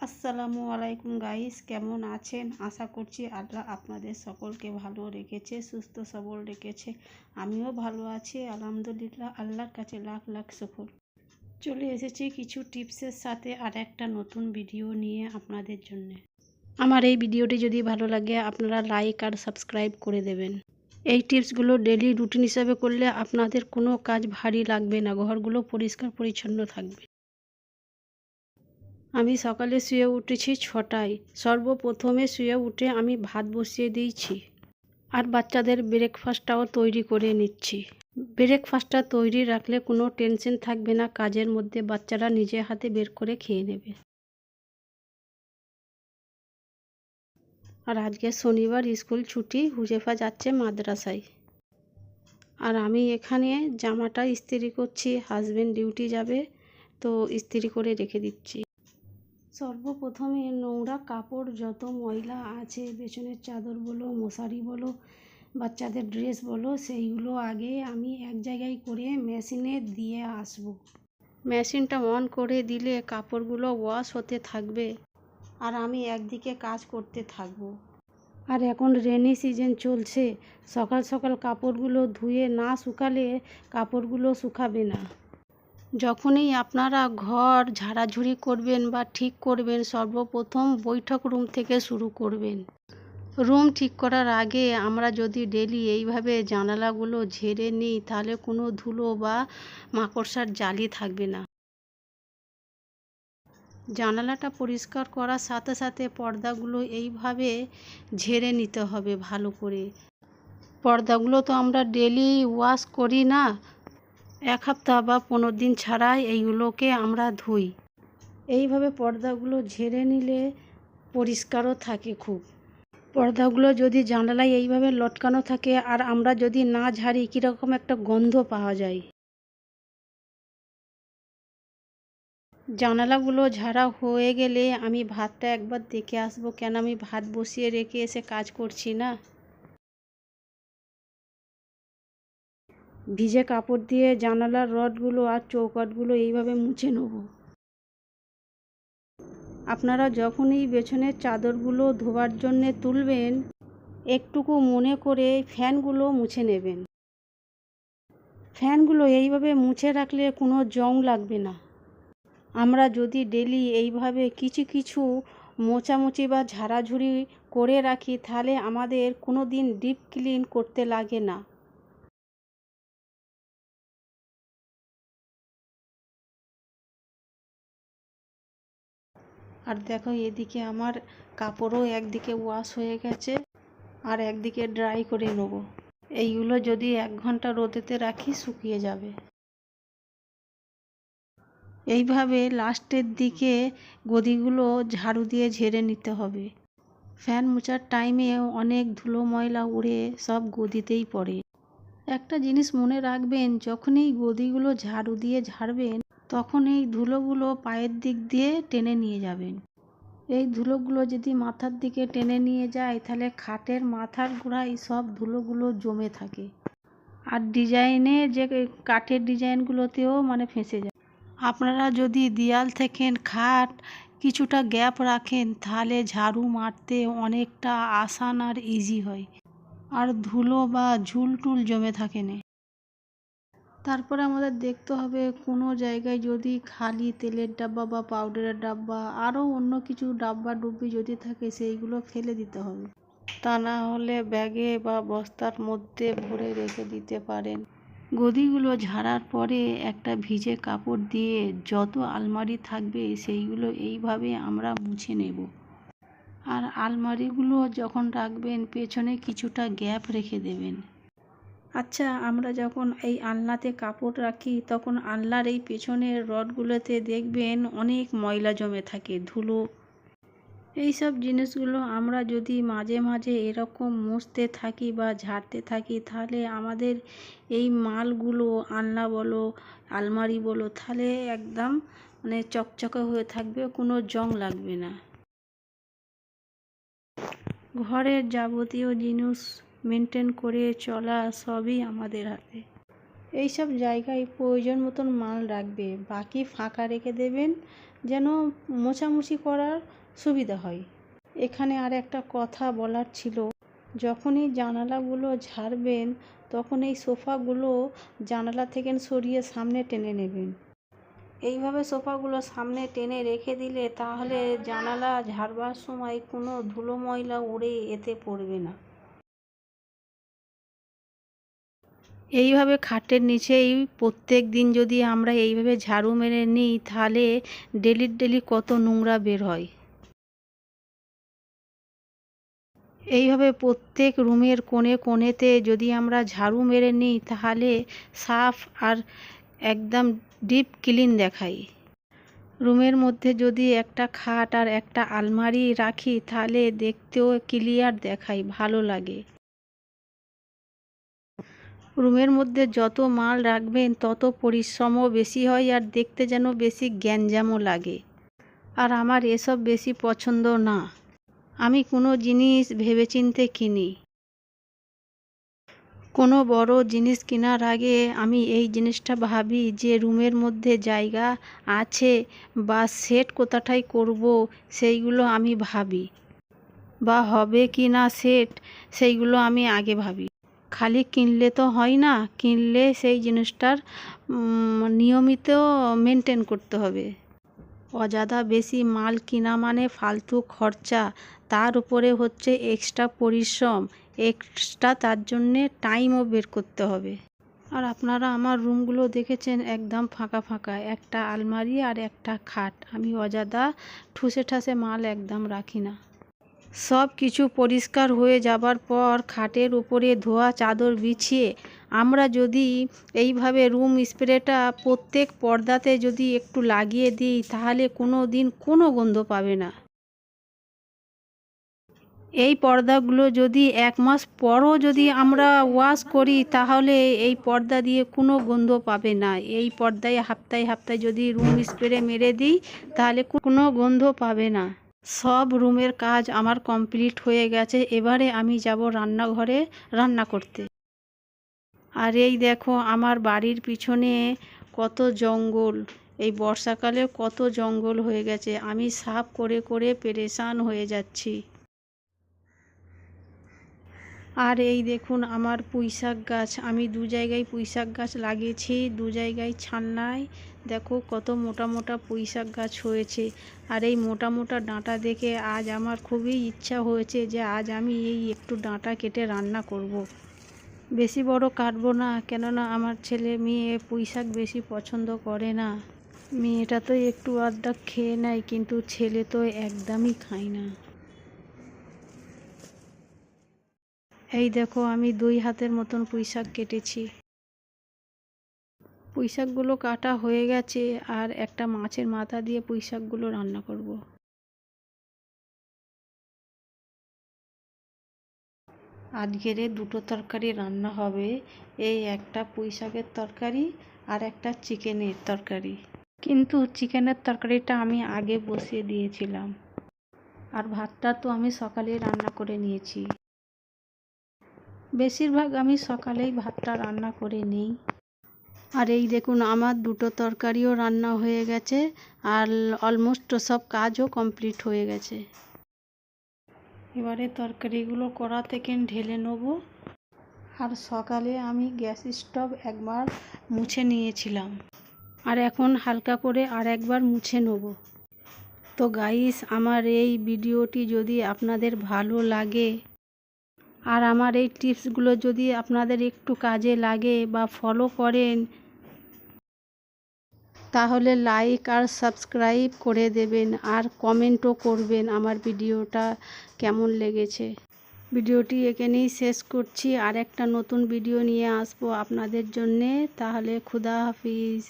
আসসালামু আলাইকুম গাইস, কেমন আছেন? আশা করছি আল্লাহ আপনাদের সকলকে ভালো রেখেছে, সুস্থ সবল রেখেছে। আমিও ভালো আছি আলহামদুলিল্লাহ। আল্লাহর কাছে লাখ লাখ শুকর। চলে এসেছি কিছু টিপসের সাথে আর একটা নতুন ভিডিও নিয়ে আপনাদের জন্য। আমার এই ভিডিওটি যদি ভালো লাগে আপনারা লাইক আর সাবস্ক্রাইব করে দেবেন। এই টিপসগুলো ডেলি রুটিন হিসাবে করলে আপনাদের কোনো কাজ ভারী লাগবে না, ঘরগুলো পরিষ্কার পরিচ্ছন্ন থাকবে। আমি সকালে শুয়ে উঠেছি 6টায়। সর্বপ্রথমে শুয়ে উঠে আমি ভাত বসিয়ে দিয়েছি আর বাচ্চাদের ব্রেকফাস্টটাও তৈরি করে নিচ্ছি। ব্রেকফাস্টটা তৈরি রাখলে কোনো টেনশন থাকবে না, কাজের মধ্যে বাচ্চারা নিজে হাতে বের করে খেয়ে নেবে। আর আজকে শনিবার, স্কুল ছুটি, হুজেফা যাচ্ছে মাদ্রাসায়। আর আমি এখানে জামাটা ইস্ত্রি করছি, হাজবেন্ড ডিউটি যাবে তো ইস্ত্রি করে রেখে দিচ্ছি। সর্বপ্রথমে নোংরা কাপড় যত ময়লা আছে, বিছানার চাদর বলো, মশারি বলো, বাচ্চাদের ড্রেস বলো, সেইগুলো আগে আমি এক জায়গায় করে মেশিনে দিয়ে আসব। মেশিনটা অন করে দিলে কাপড়গুলো ওয়াশ হতে থাকবে আর আমি একদিকে কাজ করতে থাকবো। আর এখন রেনি সিজন চলছে, সকাল সকাল কাপড়গুলো ধুয়ে না শুকালে কাপড়গুলো শুকাবে না। যখনই আপনারা ঘর ঝাড়াঝুড়ি করবেন বা ঠিক করবেন, সর্বপ্রথম বৈঠক রুম থেকে শুরু করবেন। রুম ঠিক করার আগে আমরা যদি ডেলি এইভাবে জানালাগুলো ঝেড়ে নিই তাহলে কোনো ধুলো বা মাকড়সার জালি থাকবে না। জানালাটা পরিষ্কার করার সাথে সাথে পর্দাগুলো এইভাবে ঝেড়ে নিতে হবে ভালো করে। পর্দাগুলো তো আমরা ডেলি ওয়াশ করি না, 1 সপ্তাহ বা 15 দিন ছাড়া এইগুলোকে আমরা ধুই। এইভাবে পর্দাগুলো ঝেড়ে নিলে পরিষ্কারও থাকে খুব। পর্দাগুলো যদি জানালায় এইভাবে লটকানো থাকে আর আমরা যদি না ঝাড়ি, কীরকম একটা গন্ধ পাওয়া যায়। জানালাগুলো ঝাড়া হয়ে গেলে আমি ভাতটা একবার দেখে আসবো, কেন আমি ভাত বসিয়ে রেখে এসে কাজ করছি না। ভিজে কাপড় দিয়ে জানালার রডগুলো আর চৌকাঠগুলো এইভাবে মুছে নেব। আপনারা যখনই বিছানার চাদরগুলো ধোবার জন্যে তুলবেন, একটুকু মনে করে ফ্যানগুলো মুছে নেবেন। ফ্যানগুলো এইভাবে মুছে রাখলে কোনো জং লাগবে না। আমরা যদি ডেলি এইভাবে কিছু কিছু মোছামুছি বা ঝাড়াঝুড়ি করে রাখি তাহলে আমাদের কোনো দিন ডিপ ক্লিন করতে লাগে না। আর দেখো, এদিকে আমার কাপড়ও একদিকে ওয়াশ হয়ে গেছে আর একদিকে ড্রাই করে নেব। এইগুলো যদি 1 ঘন্টা রোদেতে রাখি শুকিয়ে যাবে। এইভাবে লাস্টের দিকে গদিগুলো ঝাড়ু দিয়ে ঝেড়ে নিতে হবে। ফ্যান মোছার টাইমে অনেক ধুলো ময়লা উড়ে সব গদিতেই পড়ে। একটা জিনিস মনে রাখবেন, যখনই গদিগুলো ঝাড়ু দিয়ে ঝাড়বেন তখন এই ধুলোগুলো পায়ের দিক দিয়ে টেনে নিয়ে যাবেন। এই ধুলোগুলো যদি মাথার দিকে টেনে নিয়ে যায় তাহলে খাটের মাথার গোড়ায় সব ধুলোগুলো জমে থাকে আর ডিজাইনে যে কাঠের ডিজাইনগুলোতেও ফেঁসে যায়। আপনারা যদি দেয়াল থেকে খাট কিছুটা গ্যাপ রাখেন তাহলে ঝাড়ু মারতে অনেকটা আসান আর ইজি হয় আর ধুলো বা ঝুল টুল জমে থাকে না। তারপরে আমাদের দেখতে হবে কোনো জায়গায় যদি খালি তেলের ডাব্বা বা পাউডারের ডাব্বা আরও অন্য কিছু ডাব্বা ডুব্বি যদি থাকে সেইগুলো ফেলে দিতে হবে। তা না হলে ব্যাগে বা বস্তার মধ্যে ভরে রেখে দিতে পারেন। গদিগুলো ঝাড়ার পরে একটা ভিজে কাপড় দিয়ে যত আলমারি থাকবে সেইগুলো এইভাবে আমরা মুছে নেব। আর আলমারিগুলো যখন রাখবেন পেছনে কিছুটা গ্যাপ রেখে দেবেন। আচ্ছা, আমরা যখন এই আলনাতে কাপড় রাখি তখন আলনার এই পেছনের রডগুলোতে দেখবেন অনেক ময়লা জমে থাকে, ধুলো। এই সব জিনিসগুলো আমরা যদি মাঝে মাঝে এরকম মুছতে থাকি বা ঝাড়তে থাকি তাহলে আমাদের এই মালগুলো, আলনা বলো আলমারি বলো, তাহলে একদম চকচকে হয়ে থাকবে, কোনো জং লাগবে না। ঘরের যাবতীয় জিনিস মেনটেন করে চলা সবই আমাদের হাতে। এই সব জায়গায় প্রয়োজন মতন মাল রাখবে, বাকি ফাঁকা রেখে দেবেন যেন মোছামুছি করার সুবিধা হয়। এখানে আর একটা কথা বলার ছিল, যখনই জানালাগুলো ঝাড়বেন তখন এই সোফাগুলো জানালা থেকে সরিয়ে সামনে টেনে নেবেন। এইভাবে সোফাগুলো সামনে টেনে রেখে দিলে তাহলে জানালা ঝাড়বার সময় কোনো ধুলো ময়লা উড়ে এতে পড়বে না। এইভাবে খাটের নিচেই প্রত্যেক দিন যদি আমরা এইভাবে ঝাড়ু মেরে নিই তাহলে ডেলি কত নোংরা বের হয়। এইভাবে প্রত্যেক রুমের কোণেতে যদি আমরা ঝাড়ু মেরে নিই তাহলে সাফ আর একদম ডিপ ক্লিন দেখায়। রুমের মধ্যে যদি একটা খাট আর একটা আলমারি রাখি তাহলে দেখতেও ক্লিয়ার দেখায়, ভালো লাগে। রুমের মধ্যে যত মাল রাখবেন তত পরিশ্রমও বেশি হয় আর দেখতে যেন বেশি গ্যাঞ্জামও লাগে। আর আমার এসব বেশি পছন্দ না। আমি কোনো জিনিস ভেবেচিন্তে কিনি। কোনো বড় জিনিস কেনার আগে আমি এই জিনিসটা ভাবি যে রুমের মধ্যে জায়গা আছে বা সেট কোথাটায় করব সেইগুলো আমি ভাবি, বা হবে কি না সেট সেইগুলো আমি আগে ভাবি। খালি কিনলে তো হয় না, কিনলে সেই জিনিসটার নিয়মিত মেনটেন করতে হবে। অযথা বেশি মাল কিনা মানে ফালতু খরচা, তার উপরে হচ্ছে এক্সট্রা পরিশ্রম, এক্সট্রা তার জন্যে টাইমও বের করতে হবে। আর আপনারা আমার রুমগুলো দেখেছেন একদম ফাঁকা ফাঁকা, একটা আলমারি আর একটা খাট। আমি অযথা ঠুসে ঠাসে মাল একদম রাখি না। সব কিছু পরিষ্কার হয়ে যাবার পর খাটের উপরে ধোয়া চাদর বিছিয়ে আমরা যদি এইভাবে রুম স্প্রেটা প্রত্যেক পর্দাতে যদি একটু লাগিয়ে দিই তাহলে কোনো দিন কোনো গন্ধ পাবে না। এই পর্দাগুলো যদি 1 মাস পরও যদি আমরা ওয়াশ করি তাহলে এই পর্দা দিয়ে কোনো গন্ধ পাবে না। এই পর্দায় হাপ্তায় যদি রুম স্প্রে মেরে দিই তাহলে কোনো গন্ধ পাবে না। সব রুমের কাজ আমার কমপ্লিট হয়ে গেছে। এবারে আমি যাব রান্নাঘরে রান্না করতে। আর এই দেখো আমার বাড়ির পিছনে কত জঙ্গল, এই বর্ষাকালে কত জঙ্গল হয়ে গেছে। আমি সাফ করে পেরেশান হয়ে যাচ্ছি। আর এই দেখুন আমার পুঁইশাক গাছ, আমি 2 জায়গায় পুঁইশাক গাছ লাগিয়েছি, 2 জায়গায় ছালনায়। দেখো কত মোটা মোটা পুঁইশাক গাছ হয়েছে। আর এই মোটা মোটা ডাঁটা দেখে আজ আমার খুবই ইচ্ছা হয়েছে যে আজ আমি এই একটু ডাঁটা কেটে রান্না করব। বেশি বড় কাটবো না, কেননা আমার ছেলে মেয়ে পুঁইশাক বেশি পছন্দ করে না। মেয়েটা তো একটু আধটা খেয়ে নেয় কিন্তু ছেলে তো একদমই খায় না। এই দেখো আমি 2 হাতের মতন পুঁইশাক কেটেছি। পুঁইশাকগুলো কাটা হয়ে গেছে আর একটা মাছের মাথা দিয়ে পুঁইশাকগুলো রান্না করব। আজকের দুটো তরকারি রান্না হবে, এই একটা পুঁইশাকের তরকারি আর একটা চিকেনের তরকারি। কিন্তু চিকেনের তরকারিটা আমি আগে বসিয়ে দিয়েছিলাম, আর ভাতটা তো আমি সকালেই রান্না করে নিয়েছি। বেশিরভাগ আমি সকালেই ভাতটা রান্না করে নিই। আর এই দেখুন আমার দুটো তরকারিও রান্না হয়ে গেছে আর অলমোস্ট সব কাজও কমপ্লিট হয়ে গেছে। এবারে তরকারিগুলো কড়া থেকে ঢেলে নেব। আর সকালে আমি গ্যাস স্টোভ একবার মুছে নিয়েছিলাম আর এখন হালকা করে আর একবার মুছে নেব। তো গাইস, আমার এই ভিডিওটি যদি আপনাদের ভালো লাগে আর আমার এই টিপসগুলো যদি আপনাদের একটু কাজে লাগে বা ফলো করেন তাহলে লাইক আর সাবস্ক্রাইব করে দেবেন আর কমেন্টও করবেন আমার ভিডিওটা কেমন লেগেছে। ভিডিওটি এখানেই শেষ করছি, আর একটা নতুন ভিডিও নিয়ে আসবো আপনাদের জন্যে। তাহলে খুদা হাফিজ।